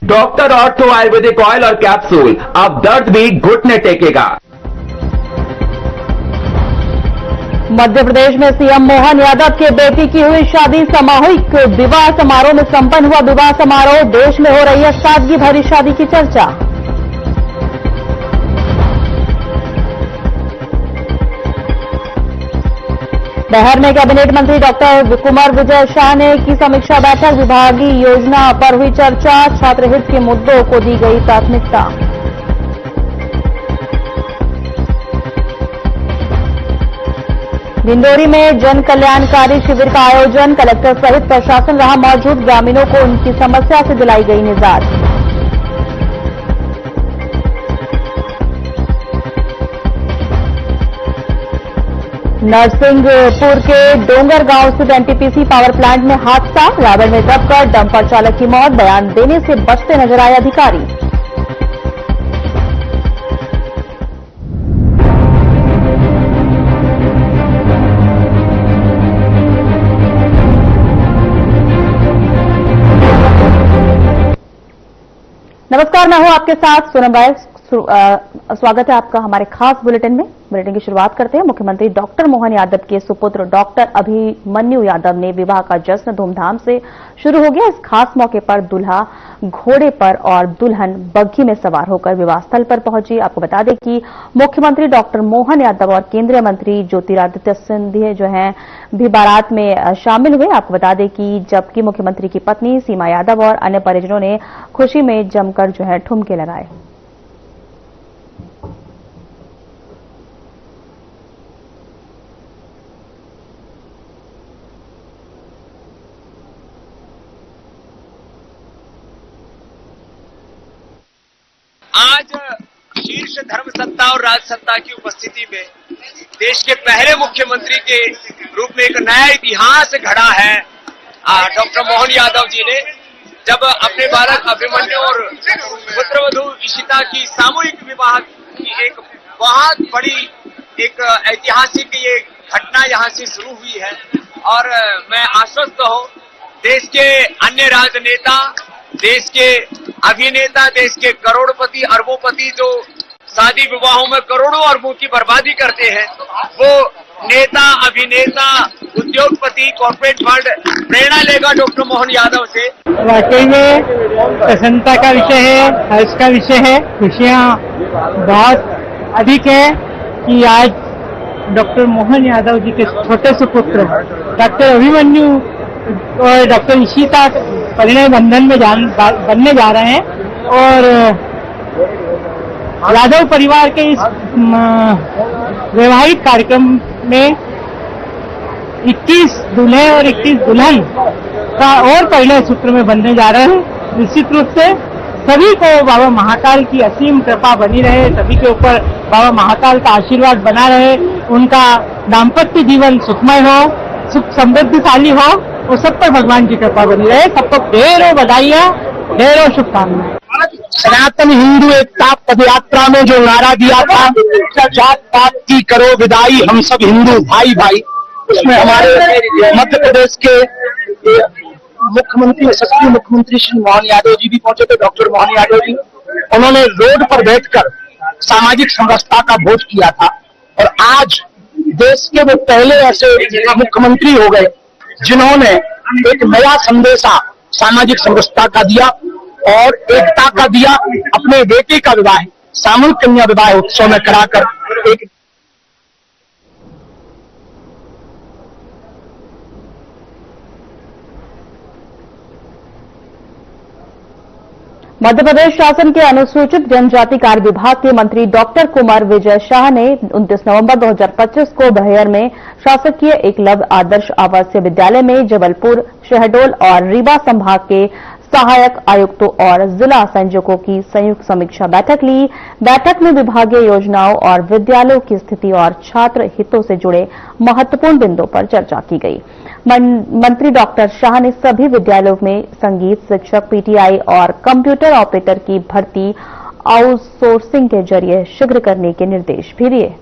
Doctor ortho Ayurvedic oil और capsule, अब दर्द भी घुटने टेकेगा। मध्य प्रदेश में सीएम मोहन यादव के बेटी की हुई शादी सामूहिक विवाह समारोह में संपन्न हुआ। विवाह समारोह, देश में हो रही है सादगी भरी शादी की चर्चा। बिहार में कैबिनेट मंत्री डॉक्टर कुंवर विजय शाह ने की समीक्षा बैठक। विभागीय योजना पर हुई चर्चा, छात्र हित के मुद्दों को दी गई प्राथमिकता। डिंडोरी में जन कल्याणकारी शिविर का आयोजन, कलेक्टर सहित प्रशासन रहा मौजूद। ग्रामीणों को उनकी समस्या से दिलाई गई निजात। नरसिंहपुर के डोंगर गांव स्थित एनटीपीसी पावर प्लांट में हादसा, रावण में दबकर डंपर चालक की मौत। बयान देने से बचते नजर आए अधिकारी। नमस्कार, मैं हूं आपके साथ सोनम राय। स्वागत है आपका हमारे खास बुलेटिन में। बुलेटिन की शुरुआत करते हैं। मुख्यमंत्री डॉक्टर मोहन यादव के सुपुत्र डॉक्टर अभिमन्यु यादव ने विवाह का जश्न धूमधाम से शुरू हो गया। इस खास मौके पर दूल्हा घोड़े पर और दुल्हन बग्घी में सवार होकर विवाह स्थल पर पहुंची। आपको बता दें कि मुख्यमंत्री डॉक्टर मोहन यादव और केंद्रीय मंत्री ज्योतिरादित्य सिंधिया जो हैं भी बारात में शामिल हुए। आपको बता दें कि जबकि मुख्यमंत्री की पत्नी सीमा यादव और अन्य परिजनों ने खुशी में जमकर जो है ठुमके लगाए। आज शीर्ष धर्म सत्ता और राज सत्ता की उपस्थिति में देश के पहले मुख्यमंत्री के रूप में एक नया इतिहास गढ़ा है डॉक्टर मोहन यादव जी ने, जब अपने बालक अभिमन्यु और पुत्रवधू इशिता की सामूहिक विवाह की एक बहुत बड़ी एक ऐतिहासिक ये घटना यहाँ से शुरू हुई है। और मैं आश्वस्त हूँ, देश के अन्य राजनेता, देश के अभिनेता, देश के करोड़पति अरबोपति जो शादी विवाहों में करोड़ों अरबों की बर्बादी करते हैं, वो नेता, अभिनेता, उद्योगपति, कॉर्पोरेट फंड प्रेरणा लेगा डॉक्टर मोहन यादव से। वाकई में प्रसन्नता का विषय है, हर्ष का विषय है। खुशियाँ बहुत अधिक है कि आज डॉक्टर मोहन यादव जी के छोटे सुपुत्र डॉक्टर अभिमन्यु और डॉक्टर इशिता परिणय बंधन में बनने जा रहे हैं। और यादव परिवार के इस वैवाहिक कार्यक्रम में 21 दूल्हे और 21 दुल्हन का और परिणय सूत्र में बनने जा रहे हैं। निश्चित रूप से सभी को बाबा महाकाल की असीम कृपा बनी रहे, सभी के ऊपर बाबा महाकाल का आशीर्वाद बना रहे, उनका दाम्पत्य जीवन सुखमय हो, सुख समृद्धिशाली हो, वो सब पर भगवान की कृपा बनी रहे। सबको ढेरों बधाइयाँ, ढेरों शुभकामनाएं। सनातन हिंदू एकता पद यात्रा में जो नारा दिया था, जात पात की करो विदाई, हम सब हिंदू भाई भाई, उसमें हमारे मध्य प्रदेश के मुख्यमंत्री, यशस्वी मुख्यमंत्री श्री मोहन यादव जी भी पहुंचे थे। डॉक्टर मोहन यादव जी, उन्होंने रोड पर बैठकर सामाजिक समरसता का भोज किया था। और आज देश के वो पहले ऐसे मुख्यमंत्री हो गए जिन्होंने एक नया संदेशा सामाजिक समरसता का दिया और एकता का दिया। अपने बेटे का विवाह सामूहिक कन्या विवाह उत्सव में कराकर एक मध्य प्रदेश शासन के अनुसूचित जनजाति कार्य विभाग के मंत्री डॉक्टर कुंवर विजय शाह ने 29 नवंबर 2025 को बहेयर में शासकीय एकलव्य आदर्श आवासीय विद्यालय में जबलपुर, शहडोल और रीवा संभाग के सहायक आयुक्तों और जिला संयोजकों की संयुक्त समीक्षा बैठक ली। बैठक में विभागीय योजनाओं और विद्यालयों की स्थिति और छात्र हितों से जुड़े महत्वपूर्ण बिंदुओं पर चर्चा की गई। मंत्री डॉक्टर शाह ने सभी विद्यालयों में संगीत शिक्षक, पीटीआई और कंप्यूटर ऑपरेटर की भर्ती आउटसोर्सिंग के जरिए शीघ्र करने के निर्देश भी दिए।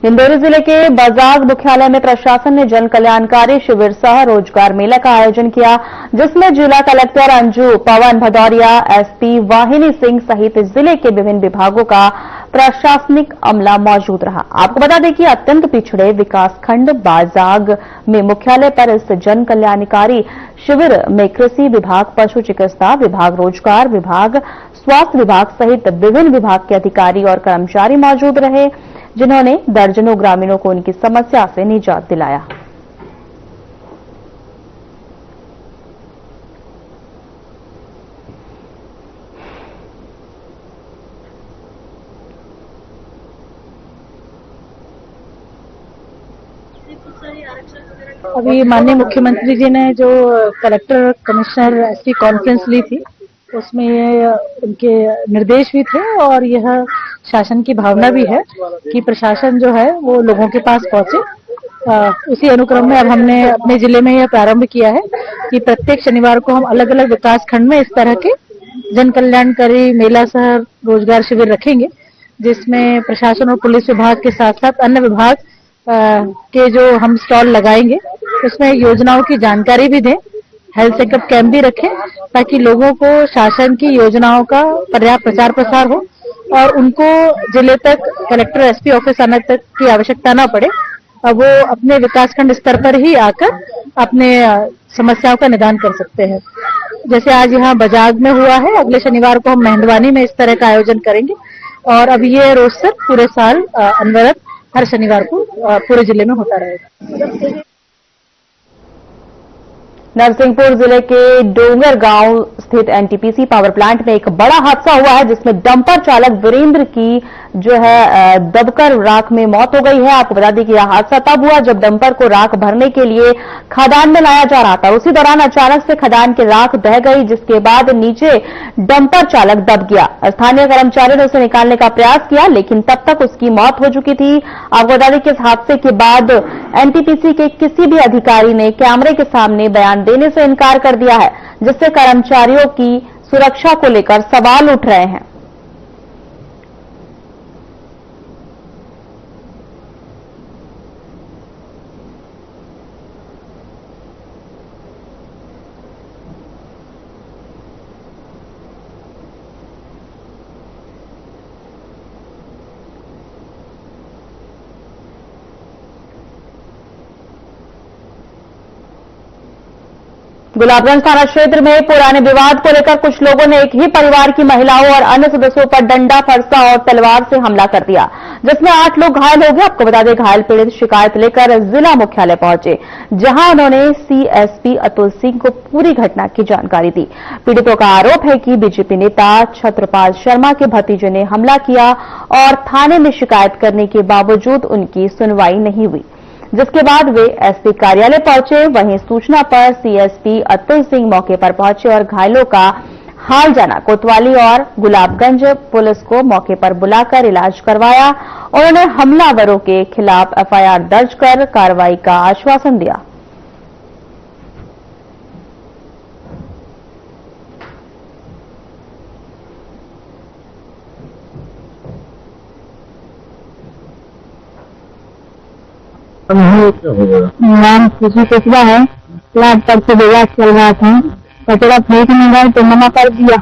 इंदौर जिले के बाजार मुख्यालय में प्रशासन ने जन कल्याणकारी शिविर सह रोजगार मेला का आयोजन किया, जिसमें जिला कलेक्टर अंजू पवन भदौरिया, एसपी वाहिनी सिंह सहित जिले के विभिन्न विभागों का प्रशासनिक अमला मौजूद रहा। आपको बता दें कि अत्यंत पिछड़े विकासखंड बाजाग में मुख्यालय पर इस जन कल्याणकारी शिविर में कृषि विभाग, पशु चिकित्सा विभाग, रोजगार विभाग, स्वास्थ्य विभाग सहित विभिन्न विभाग के अधिकारी और कर्मचारी मौजूद रहे, जिन्होंने दर्जनों ग्रामीणों को उनकी समस्या से निजात दिलाया। अभी माननीय मुख्यमंत्री जी ने जो कलेक्टर कमिश्नर एसपी कॉन्फ्रेंस ली थी, उसमें ये उनके निर्देश भी थे और यह शासन की भावना भी है कि प्रशासन जो है वो लोगों के पास पहुंचे। उसी अनुक्रम में अब हमने अपने जिले में यह प्रारंभ किया है कि प्रत्येक शनिवार को हम अलग अलग विकास खंड में इस तरह के जन कल्याणकारी मेला सह रोजगार शिविर रखेंगे, जिसमें प्रशासन और पुलिस विभाग के साथ साथ अन्य विभाग के जो हम स्टॉल लगाएंगे, उसमें योजनाओं की जानकारी भी दें, हेल्थ चेकअप कैंप भी रखें, ताकि लोगों को शासन की योजनाओं का पर्याप्त प्रचार प्रसार हो और उनको जिले तक कलेक्टर एसपी ऑफिस आने तक की आवश्यकता न पड़े। अब वो अपने विकासखंड स्तर पर ही आकर अपने समस्याओं का निदान कर सकते हैं। जैसे आज यहाँ बजाग में हुआ है, अगले शनिवार को हम मेहंदवानी में इस तरह का आयोजन करेंगे और अब ये रोस्टर पूरे साल अनवरत हर शनिवार को पूरे जिले में होता रहेगा। नरसिंहपुर जिले के डोंगर गांव स्थित एनटीपीसी पावर प्लांट में एक बड़ा हादसा हुआ है, जिसमें डंपर चालक वीरेंद्र की जो है दबकर राख में मौत हो गई है। आपको बता दें कि यह हादसा तब हुआ जब डंपर को राख भरने के लिए खदान में लाया जा रहा था। उसी दौरान अचानक से खदान की राख बह गई, जिसके बाद नीचे डंपर चालक दब गया। स्थानीय कर्मचारियों ने उसे निकालने का प्रयास किया, लेकिन तब तक उसकी मौत हो चुकी थी। आपको बता दें कि इस हादसे के बाद एनटीपीसी के किसी भी अधिकारी ने कैमरे के सामने बयान देने से इनकार कर दिया है, जिससे कर्मचारियों की सुरक्षा को लेकर सवाल उठ रहे हैं। गुलाबगंज थाना क्षेत्र में पुराने विवाद को लेकर कुछ लोगों ने एक ही परिवार की महिलाओं और अन्य सदस्यों पर डंडा, फरसा और तलवार से हमला कर दिया, जिसमें 8 लोग घायल हो गए। आपको बता दें, घायल पीड़ित शिकायत लेकर जिला मुख्यालय पहुंचे, जहां उन्होंने सीएसपी अतुल सिंह को पूरी घटना की जानकारी दी। पीड़ितों का आरोप है कि बीजेपी नेता छत्रपाल शर्मा के भतीजे ने हमला किया और थाने में शिकायत करने के बावजूद उनकी सुनवाई नहीं हुई, जिसके बाद वे एसपी कार्यालय पहुंचे। वहीं सूचना पर सीएसपी अतुल सिंह मौके पर पहुंचे और घायलों का हाल जाना। कोतवाली और गुलाबगंज पुलिस को मौके पर बुलाकर इलाज करवाया। उन्होंने हमलावरों के खिलाफ एफआईआर दर्ज कर कार्रवाई का आश्वासन दिया। नाम खुशी कस्बा है। प्लाट पर से विवाद चल रहा था, कचरा फेंकने गए तो मना कर दिया।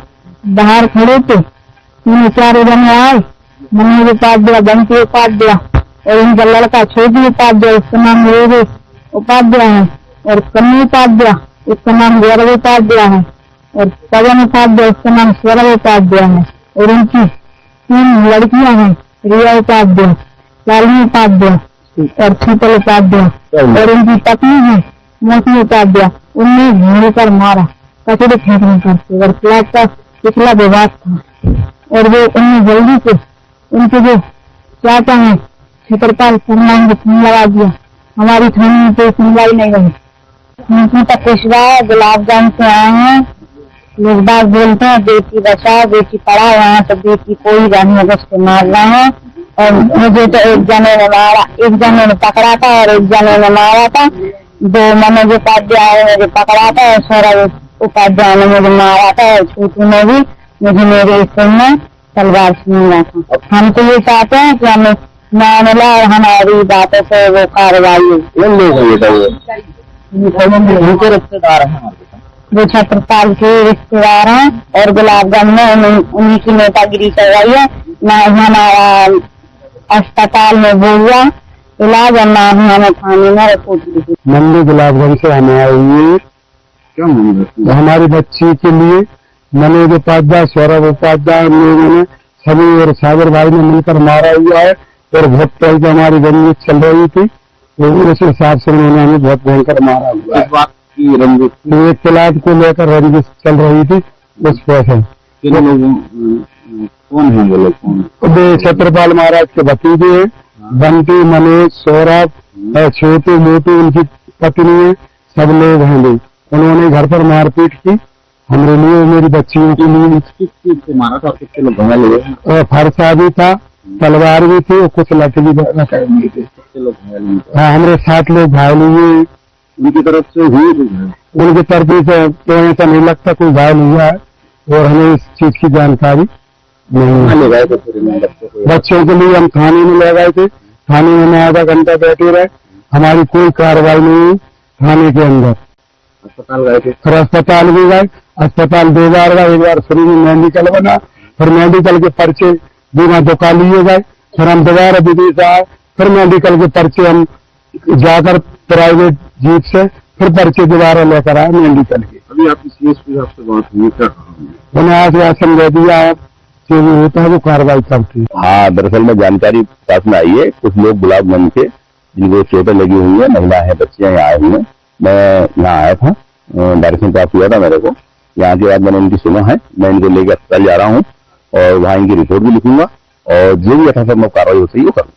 बाहर खड़े थे, 3-4 जने आए, मम्मी को काट दिया, बंटी को काट दिया और इनका लड़का छोटी को काट दिया, उसका नाम रोहित वो काट दिया है, और कन्नी काट दिया, उसका नाम गौरव काट दिया है, और पवन ने काट दिया, उसका नाम सौरभ काट दिया है, और उनकी 3 लड़कियां हैं, रिया काट दिया, शालिनी काट दिया और छीतल काट दिया, और उनकी पत्नी है मौसी काट दिया। उनने मिलकर मारा कचरे फेंकने करके, और प्लाट का पिछला विवाद था, और वो उनने जल्दी से उनके जो चाचा है छत्रपाल शर्मा को फोन लगा दिया। हमारी थाने में कोई सुनवाई नहीं रही। उनकी तकशवा गुलाबगंज से आए हैं। लोग बात बोलते हैं बेटी बचाओ बेटी पढ़ाओ, यहाँ तो बेटी कोई रानी अगस्त को मार रहा है, और मुझे तो एक जने ने मारा, एक जने ने पकड़ा था और एक जने ने मारा था। 2 मनोज उपाध्याय ने मुझे पकड़ा था और सौरभ उपाध्याय ने मुझे मारा था, और छोटू ने भी मुझे मेरे स्कूल में तलवार से मारा था। हम तो ये चाहते हैं कि हमें मामला और हमारी बातों से वो कार्रवाई उनके रिश्तेदार हैं वो छत्रपाल के रिश्तेदार हैं और गुलाबगंज में उन्हीं की नेतागिरी चल रही है। ना हमारा अस्पताल में हुआ इलाज और ना ही हमें थाने में रिपोर्ट दी। मंडी गुलाबगंज से हमें आई हुई क्या मामला? हमारी बच्ची के लिए मनोज उपाध्याय, सौरभ उपाध्याय, हम लोगों ने सभी और सागर भाई ने मिलकर मारा हुआ है और बहुत पहले से हमारी रंजिश चल रही थी, तो उस हिसाब से उन्होंने हमें बहुत भयंकर मारा हुआ है। इस बात की रंजिश एक प्लाट को लेकर रंजिश चल रही थी उस पैसे। कौन है वो लोग? कौन? वे छत्रपाल महाराज के भतीजे हैं, बंटी, मनोज, सौरभ, छोटू, मोटू उनकी पत्नी है, सब लोग हैं लोग। उन्होंने घर पर मारपीट की हमारे लिए, मेरी बच्चियों के लिए। किस चीज से मारा था? किसके लोग घायल हुए? फरसा भी था, तलवार भी थी और कुछ लाठी भी रखे हुए थे। किसके लोग घायल हुए? हाँ, हमारे 7 लोग घायल हुए। उनकी तरफ से हुए थे? उनकी तरफ से तो ऐसा नहीं लगता कोई घायल हुआ है और हमें इस चीज की जानकारी नहीं ले है। गए थे बच्चों के लिए हम थाने में ले गए थे, थाने में हम आधा घंटा बैठे रहे, हमारी कोई कार्रवाई नहीं हुई थाने के अंदर। अस्पताल गए थे? फिर अस्पताल भी गए, अस्पताल 2 बार गए, एक बार फ्री में मेडिकल बना, फिर मेडिकल के पर्चे बीमा दुका लिए गए, फिर हम दोबारा विदेश आए, फिर मेडिकल के पर्चे हम जाकर प्राइवेट जीप से फिर पर्चे दोबारा लेकर आए मेडिकल के। अभी आपकी CSP आपसे बात हुई, क्या कहा? उन्हें आश्वासन दे दिया है जो भी होता है वो कार्रवाई करती है। हाँ, दरअसल में जानकारी पास में आई है, कुछ लोग गुलाबगंज के जिनको चोटें लगी हुई है, महिला है, बच्चियां यहाँ आए हुए हैं। मैं यहाँ आया था, डायरेक्शन प्राप्त हुआ था मेरे को। यहाँ के बाद मैंने इनकी सुना है, मैं इनको लेकर अस्पताल जा रहा हूँ और वहाँ इनकी रिपोर्ट भी लिखूंगा और जो भी यथासंभव कार्रवाई होती है वो करूँगा।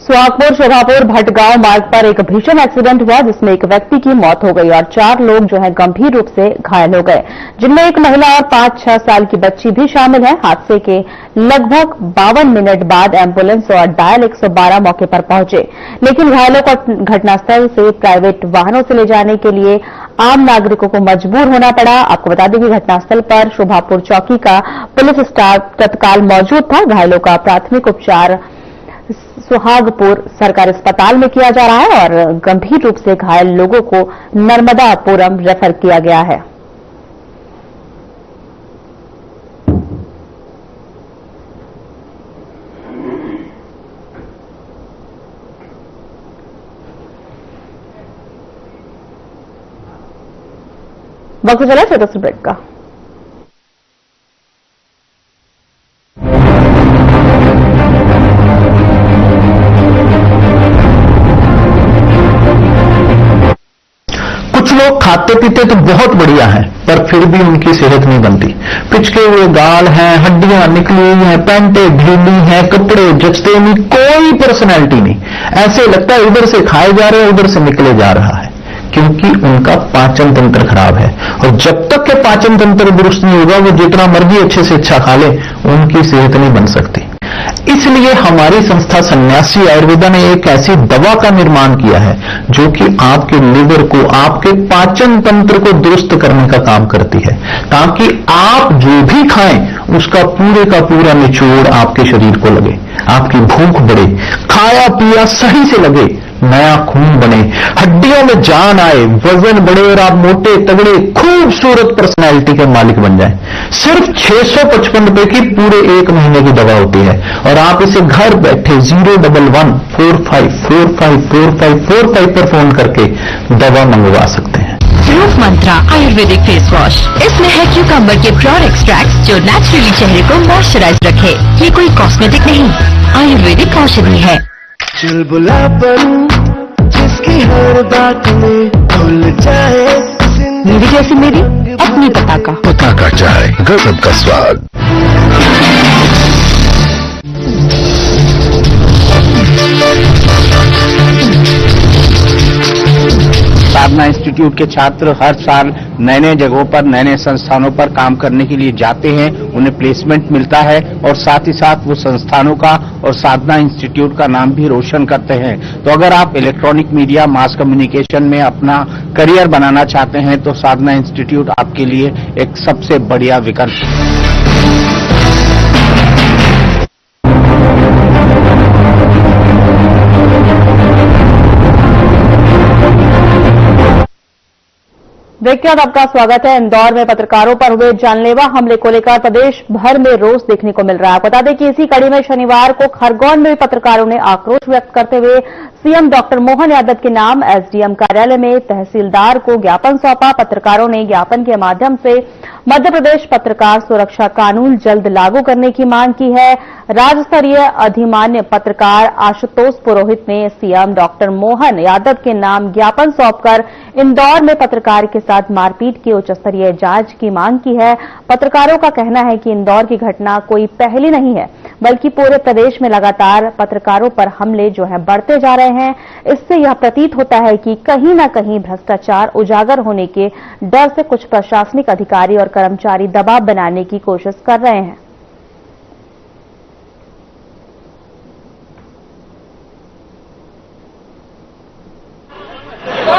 सुहागपुर शोभापुर भटगांव मार्ग पर एक भीषण एक्सीडेंट हुआ जिसमें एक व्यक्ति की मौत हो गई और 4 लोग जो हैं गंभीर रूप से घायल हो गए, जिनमें एक महिला और 5-6 साल की बच्ची भी शामिल है। हादसे के लगभग 52 मिनट बाद एम्बुलेंस और डायल 112 मौके पर पहुंचे, लेकिन घायलों को घटनास्थल से प्राइवेट वाहनों से ले जाने के लिए आम नागरिकों को मजबूर होना पड़ा। आपको बता दें कि घटनास्थल पर शोभापुर चौकी का पुलिस स्टाफ तत्काल मौजूद था। घायलों का प्राथमिक उपचार सुहागपुर सरकारी अस्पताल में किया जा रहा है और गंभीर रूप से घायल लोगों को नर्मदापुरम रेफर किया गया है। वक्त चला छोटा सा ब्रेक का। लोग खाते पीते तो बहुत बढ़िया हैं, पर फिर भी उनकी सेहत नहीं बनती। पिचके हुए गाल हैं, हड्डियां निकली हुई हैं, पैंटें ढीली हैं, कपड़े जचते नहीं, कोई पर्सनैलिटी नहीं। ऐसे लगता है इधर से खाए जा रहे हैं उधर से निकले जा रहा है, क्योंकि उनका पाचन तंत्र खराब है। और जब तक के पाचन तंत्र दुरुस्त नहीं होगा, वो जितना मर्जी अच्छे से अच्छा खा ले, उनकी सेहत नहीं बन सकती। इसलिए हमारी संस्था सन्यासी आयुर्वेदा ने एक ऐसी दवा का निर्माण किया है जो कि आपके लिवर को, आपके पाचन तंत्र को दुरुस्त करने का काम करती है, ताकि आप जो भी खाएं उसका पूरे का पूरा निचोड़ आपके शरीर को लगे, आपकी भूख बढ़े, खाया पिया सही से लगे, नया खून बने, हड्डियों में जान आए, वजन बढ़े और आप मोटे तगड़े खूबसूरत पर्सनैलिटी के मालिक बन जाएं। सिर्फ 655 रुपए की पूरे 1 महीने की दवा होती है और आप इसे घर बैठे 01145454545 पर फोन करके दवा मंगवा सकते हैं। रूप मंत्रा आयुर्वेदिक फेस वॉश, इसमें है क्यूकम्बर के प्योर एक्सट्रैक्ट जो नेचुरली चेहरे को मॉइस्चराइज रखे। ये कोई कॉस्मेटिक नहीं, आयुर्वेदिक औषधि है। चुलबुलापन जिसकी हर बात में भूल जाए, मेरी जैसी मेरी अपनी पताका चाय, गजब का स्वाद। साधना इंस्टीट्यूट के छात्र हर साल नए नए जगहों पर, नए नए संस्थानों पर काम करने के लिए जाते हैं, उन्हें प्लेसमेंट मिलता है और साथ ही साथ वो संस्थानों का और साधना इंस्टीट्यूट का नाम भी रोशन करते हैं। तो अगर आप इलेक्ट्रॉनिक मीडिया, मास कम्युनिकेशन में अपना करियर बनाना चाहते हैं तो साधना इंस्टीट्यूट आपके लिए एक सबसे बढ़िया विकल्प है। ब्रेक के बाद आपका स्वागत है। इंदौर में पत्रकारों पर हुए जानलेवा हमले को लेकर प्रदेश भर में रोष देखने को मिल रहा है। बता दें कि इसी कड़ी में शनिवार को खरगोन में भी पत्रकारों ने आक्रोश व्यक्त करते हुए सीएम डॉक्टर मोहन यादव के नाम एसडीएम कार्यालय में तहसीलदार को ज्ञापन सौंपा। पत्रकारों ने ज्ञापन के माध्यम से मध्य प्रदेश पत्रकार सुरक्षा कानून जल्द लागू करने की मांग की है। राज्य स्तरीय अधिमान्य पत्रकार आशुतोष पुरोहित ने सीएम डॉक्टर मोहन यादव के नाम ज्ञापन सौंपकर इंदौर में पत्रकार के साथ मारपीट की उच्च स्तरीय जांच की मांग की है। पत्रकारों का कहना है कि इंदौर की घटना कोई पहली नहीं है, बल्कि पूरे प्रदेश में लगातार पत्रकारों पर हमले जो है बढ़ते जा रहे हैं। इससे यह प्रतीत होता है कि कहीं न कहीं भ्रष्टाचार उजागर होने के डर से कुछ प्रशासनिक अधिकारी और कर्मचारी दबाव बनाने की कोशिश कर रहे हैं।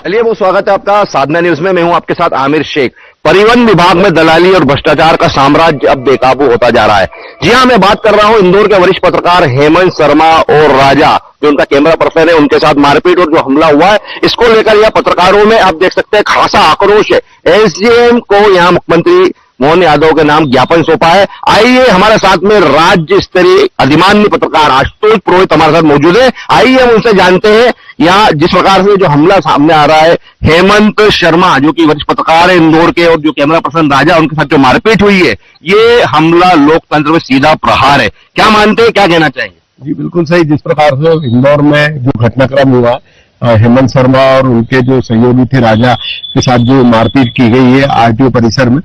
चलिए, वो स्वागत है आपका साधना न्यूज में। मैं हूं आपके साथ आमिर शेख। परिवहन विभाग में दलाली और भ्रष्टाचार का साम्राज्य अब बेकाबू होता जा रहा है। जी हां, मैं बात कर रहा हूं इंदौर के वरिष्ठ पत्रकार हेमंत शर्मा और राजा, जो उनका कैमरा पर्सन है, उनके साथ मारपीट और जो हमला हुआ है, इसको लेकर यह पत्रकारों में आप देख सकते हैं खासा आक्रोश है। एसडीएम को यहां मुख्यमंत्री मोहन यादव के नाम ज्ञापन सौंपा है। आइए, हमारे साथ में राज्य स्तरीय अधिमान्य पत्रकार आशुतोष पुरोहित हमारे साथ मौजूद है। आइए हम उनसे जानते हैं यहाँ जिस प्रकार से जो हमला सामने आ रहा है, हेमंत शर्मा जो कि वरिष्ठ पत्रकार है इंदौर के, और जो कैमरा पर्सन राजा, उनके साथ जो मारपीट हुई है, ये हमला लोकतंत्र में सीधा प्रहार है। क्या मानते हैं, क्या कहना चाहेंगे? जी बिल्कुल सही। जिस प्रकार से इंदौर में जो घटनाक्रम हुआ, हेमंत शर्मा और उनके जो सहयोगी थे राजा के साथ जो मारपीट की गई है आरटीओ परिसर में,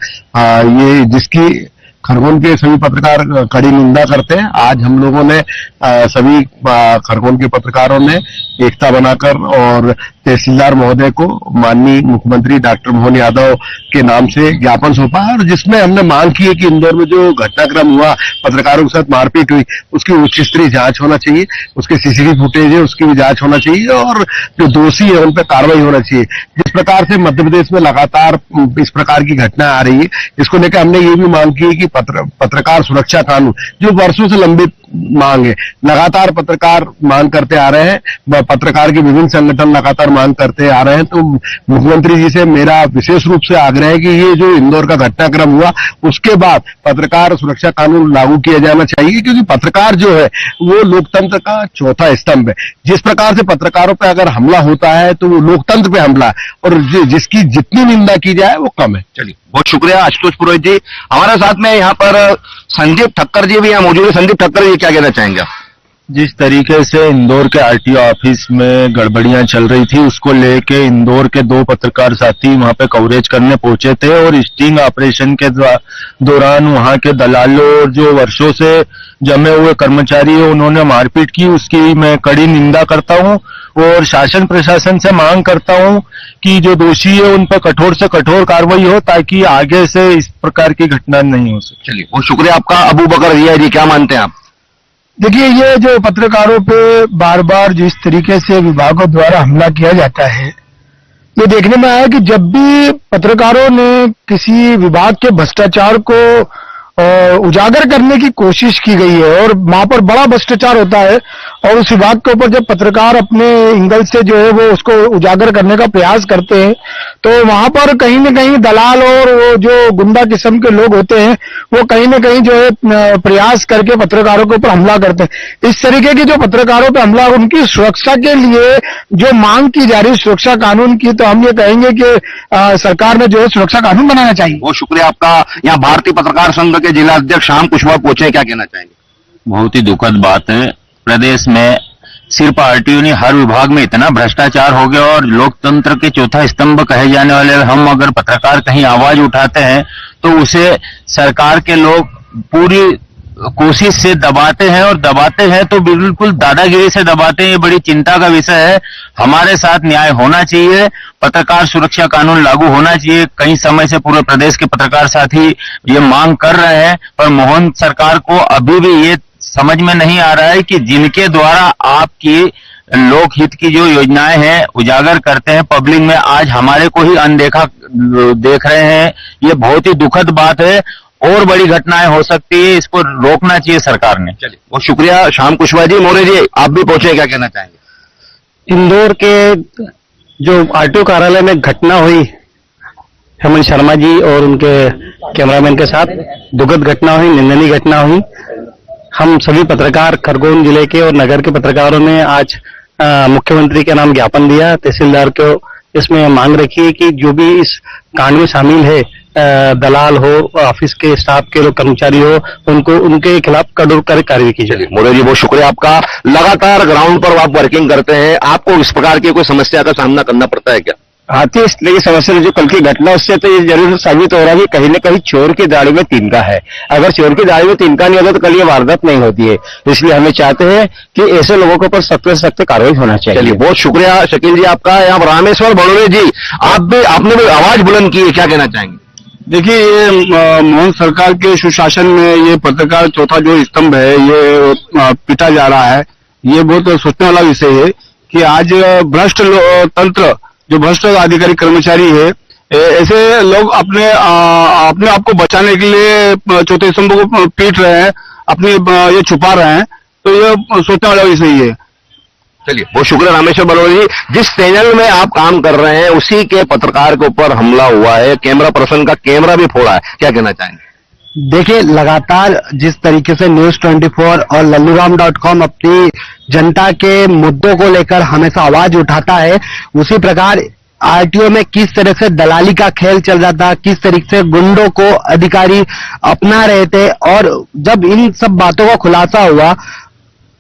ये जिसकी खरगोन के सभी पत्रकार कड़ी निंदा करते हैं। आज हम लोगों ने सभी खरगोन के पत्रकारों ने एकता बनाकर और तहसीलदार महोदय को माननीय मुख्यमंत्री डॉक्टर मोहन यादव के नाम से ज्ञापन सौंपा, और जिसमें हमने मांग की है कि इंदौर में जो घटनाक्रम हुआ, पत्रकारों के साथ मारपीट हुई, उसकी उच्च स्तरीय जांच होना चाहिए, उसके सीसीटीवी फुटेज है उसकी भी जांच होना चाहिए, और जो दोषी है उन पर कार्रवाई होना चाहिए। जिस प्रकार से मध्य प्रदेश में लगातार इस प्रकार की घटना आ रही है, इसको लेकर हमने ये भी मांग की है कि पत्रकार सुरक्षा कानून, जो वर्षों से लंबित मांग है, लगातार पत्रकार मांग करते आ रहे हैं, पत्रकार के विभिन्न संगठन लगातार मांग करते आ रहे हैं। तो मुख्यमंत्री जी से मेरा विशेष रूप से आग्रह है कि ये जो इंदौर का घटनाक्रम हुआ, उसके बाद पत्रकार सुरक्षा कानून लागू किया जाना चाहिए, क्योंकि पत्रकार जो है वो लोकतंत्र का चौथा स्तंभ है। जिस प्रकार से पत्रकारों पर अगर हमला होता है तो वो लोकतंत्र पे हमला है, और जिसकी जितनी निंदा की जाए वो कम है। चलिए, बहुत शुक्रिया आशुतोष पुरोहित जी। हमारे साथ में यहाँ पर संदीप ठक्कर जी भी यहाँ मौजूद है। संदीप ठक्कर जी, क्या कहना चाहेंगे आप? जिस तरीके से इंदौर के आरटीओ ऑफिस में गड़बड़ियां चल रही थी, उसको लेके इंदौर के 2 पत्रकार साथी वहां पे कवरेज करने पहुंचे थे, और स्टिंग ऑपरेशन के दौरान वहां के दलालों और जो वर्षों से जमे हुए कर्मचारी है उन्होंने मारपीट की, उसकी मैं कड़ी निंदा करता हूं, और शासन प्रशासन से मांग करता हूं कि जो दोषी है उन पर कठोर से कठोर कार्रवाई हो, ताकि आगे से इस प्रकार की घटना नहीं हो सके। चलिए, बहुत शुक्रिया आपका। अबू बकर रिया जी, क्या मानते हैं आप? देखिए, ये जो पत्रकारों पे बार बार जिस तरीके से विभागों द्वारा हमला किया जाता है, ये देखने में आया कि जब भी पत्रकारों ने किसी विभाग के भ्रष्टाचार को उजागर करने की कोशिश की गई है, और वहां पर बड़ा भ्रष्टाचार होता है, और उस विभाग के ऊपर जब पत्रकार अपने एंगल से जो है वो उसको उजागर करने का प्रयास करते हैं, तो वहां पर कहीं न कहीं दलाल और वो जो गुंडा किस्म के लोग होते हैं, वो कहीं न कहीं जो है प्रयास करके पत्रकारों के ऊपर हमला करते हैं। इस तरीके की जो पत्रकारों पर हमला, उनकी सुरक्षा के लिए जो मांग की जा रही सुरक्षा कानून की, तो हम ये कहेंगे कि सरकार ने जो है सुरक्षा कानून बनाना चाहिए। बहुत शुक्रिया आपका। यहाँ भारतीय पत्रकार संघ के जिला अध्यक्ष शाम कुशवाहा पहुंचे, क्या कहना चाहेंगे? बहुत ही दुखद बात है। प्रदेश में सिर्फ आरटीओ नहीं, हर विभाग में इतना भ्रष्टाचार हो गया, और लोकतंत्र के चौथा स्तंभ कहे जाने वाले हम अगर पत्रकार कहीं आवाज उठाते हैं तो उसे सरकार के लोग पूरी कोशिश से दबाते हैं, और दबाते हैं तो बिल्कुल दादागिरी से दबाते हैं। ये बड़ी चिंता का विषय है। हमारे साथ न्याय होना चाहिए, पत्रकार सुरक्षा कानून लागू होना चाहिए। कई समय से पूरे प्रदेश के पत्रकार साथी ये मांग कर रहे हैं, पर मोहन सरकार को अभी भी ये समझ में नहीं आ रहा है कि जिनके द्वारा आपकी लोकहित की जो योजनाएं हैं उजागर करते हैं पब्लिक में, आज हमारे को ही अनदेखा देख रहे हैं। ये बहुत ही दुखद बात है। और बड़ी घटनाएं हो सकती है, इसको रोकना चाहिए सरकार ने। चलिए, बहुत शुक्रिया श्याम कुशवाहा जी। मौर्य जी, आप भी पहुंचे, क्या कहना चाहेंगे? इंदौर के जो आरटीओ कार्यालय में घटना हुई हेमंत शर्मा जी और उनके कैमरामैन के साथ, दुखद घटना हुई, निंदनीय घटना हुई। हम सभी पत्रकार खरगोन जिले के और नगर के पत्रकारों ने आज मुख्यमंत्री के नाम ज्ञापन दिया, तहसीलदार को इसमें मांग रखी है कि जो भी इस कांड में शामिल है, दलाल हो, ऑफिस के स्टाफ के लोग, कर्मचारी हो, उनको उनके खिलाफ कठोर कार्रवाई की जाए। मोरे जी, बहुत शुक्रिया आपका। लगातार ग्राउंड पर आप वर्किंग करते हैं, आपको इस प्रकार की कोई समस्या का सामना करना पड़ता है क्या? आती है इसलिए समस्या जो कल की घटना, उससे तो ये जरूर साबित हो रहा है कि कहीं न कहीं चोर की दाढ़ी में तिनका है। अगर चोर की दाढ़ी में तिनका नहीं होता तो कल ये वारदात नहीं होती है। इसलिए हमें चाहते हैं कि ऐसे लोगों के ऊपर सख्त से सख्त कार्रवाई होना चाहिए। चलिए, बहुत शुक्रिया शकील जी आपका। यहाँ रामेश्वर बड़ोले जी, आपने भी आवाज बुलंद की है, क्या कहना चाहेंगे? देखिए, ये मोहन सरकार के सुशासन में ये पत्रकार चौथा जो स्तंभ है ये पिटा जा रहा है। ये बहुत सोचने वाला विषय है कि आज भ्रष्ट तंत्र, जो भ्रष्ट अधिकारी कर्मचारी है, ऐसे लोग अपने आप को बचाने के लिए चौथे स्तंभ को पीट रहे हैं, अपने ये छुपा रहे हैं। तो ये सोचने वाला विषय है। चलिए, बहुत शुक्रिया रामेश्वर बड़ोले जी। जिस चैनल में आप काम कर रहे हैं उसी के पत्रकार के ऊपर हमला हुआ है, कैमरा पर्सन का कैमरा भी फोड़ा है, क्या कहना चाहेंगे? देखिए, लगातार जिस तरीके से न्यूज 24 और लल्लूराम.com अपनी जनता के मुद्दों को लेकर हमेशा आवाज उठाता है, उसी प्रकार आरटीओ में किस तरह से दलाली का खेल चल रहा था, किस तरीके से गुंडों को अधिकारी अपना रहे थे, और जब इन सब बातों का खुलासा हुआ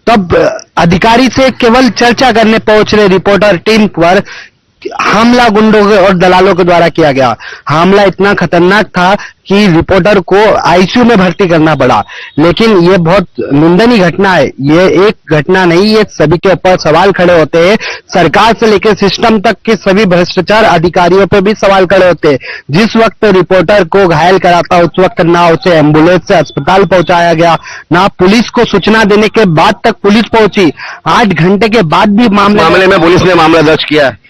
तब अधिकारी से केवल चर्चा करने पहुंच रहे रिपोर्टर टीम पर हमला गुंडों के और दलालों के द्वारा किया गया। हमला इतना खतरनाक था कि रिपोर्टर को आईसीयू में भर्ती करना पड़ा। लेकिन ये बहुत निंदनीय घटना है। ये एक घटना नहीं, ये सभी के ऊपर सवाल खड़े होते हैं। सरकार से लेकर सिस्टम तक के सभी भ्रष्टाचार अधिकारियों पर भी सवाल खड़े होते हैं। जिस वक्त रिपोर्टर को घायल कराता, उस वक्त ना उसे एम्बुलेंस से अस्पताल पहुंचाया गया, ना पुलिस को सूचना देने के बाद तक पुलिस पहुंची। 8 घंटे के बाद भी मामले में पुलिस ने मामला दर्ज किया है।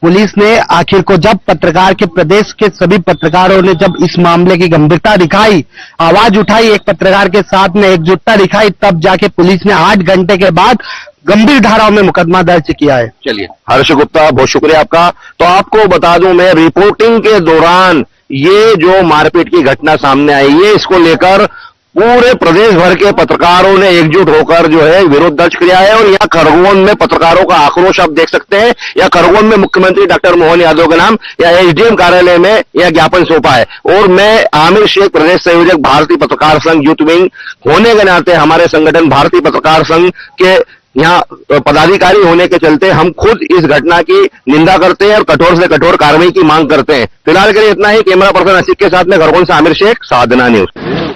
पुलिस ने आखिर को, जब पत्रकार के प्रदेश के सभी पत्रकारों ने जब इस मामले की गंभीरता दिखाई, आवाज उठाई, एक पत्रकार के साथ में एकजुटता दिखाई, तब जाके पुलिस ने 8 घंटे के बाद गंभीर धाराओं में मुकदमा दर्ज किया है। चलिए, हर्ष गुप्ता, बहुत शुक्रिया आपका। तो आपको बता दूं, मैं रिपोर्टिंग के दौरान ये जो मारपीट की घटना सामने आई है, इसको लेकर पूरे प्रदेश भर के पत्रकारों ने एकजुट होकर जो है विरोध दर्ज किया है। और यहाँ खरगोन में पत्रकारों का आक्रोश आप देख सकते हैं। या खरगोन में मुख्यमंत्री डॉक्टर मोहन यादव के नाम या एसडीएम कार्यालय में यह ज्ञापन सौंपा है। और मैं आमिर शेख, प्रदेश संयोजक भारतीय पत्रकार संघ यूथ विंग होने के नाते, हमारे संगठन भारतीय पत्रकार संघ के यहाँ पदाधिकारी होने के चलते हम खुद इस घटना की निंदा करते हैं और कठोर से कठोर कार्रवाई की मांग करते हैं। फिलहाल के लिए इतना ही। कैमरा पर्सन असिक के साथ में खरगोन से आमिर शेख, साधना न्यूज।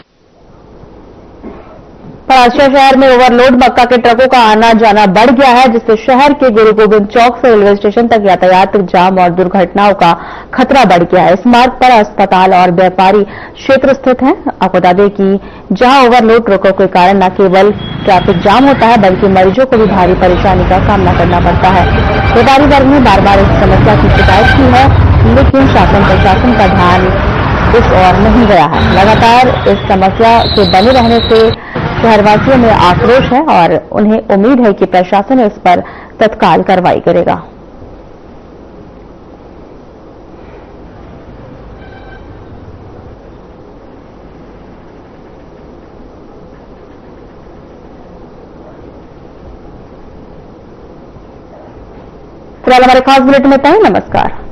परासिया शहर में ओवरलोड मक्का के ट्रकों का आना जाना बढ़ गया है, जिससे शहर के गुरु गोविंद चौक से रेलवे स्टेशन तक यातायात जाम और दुर्घटनाओं का खतरा बढ़ गया है। इस मार्ग पर अस्पताल और व्यापारी क्षेत्र स्थित हैं। आपको बता दें कि जहां ओवरलोड ट्रकों के कारण न केवल ट्रैफिक जाम होता है, बल्कि मरीजों को भी भारी परेशानी का सामना करना पड़ता है। व्यापारी वर्ग ने बार बार इस समस्या की शिकायत की है, लेकिन शासन प्रशासन का ध्यान इस ओर नहीं गया है। लगातार इस समस्या के बने रहने से शहरवासियों में आक्रोश है और उन्हें उम्मीद है कि प्रशासन इस पर तत्काल कार्रवाई करेगा। फिलहाल हमारे खास बुलेटिन में इतना ही। नमस्कार।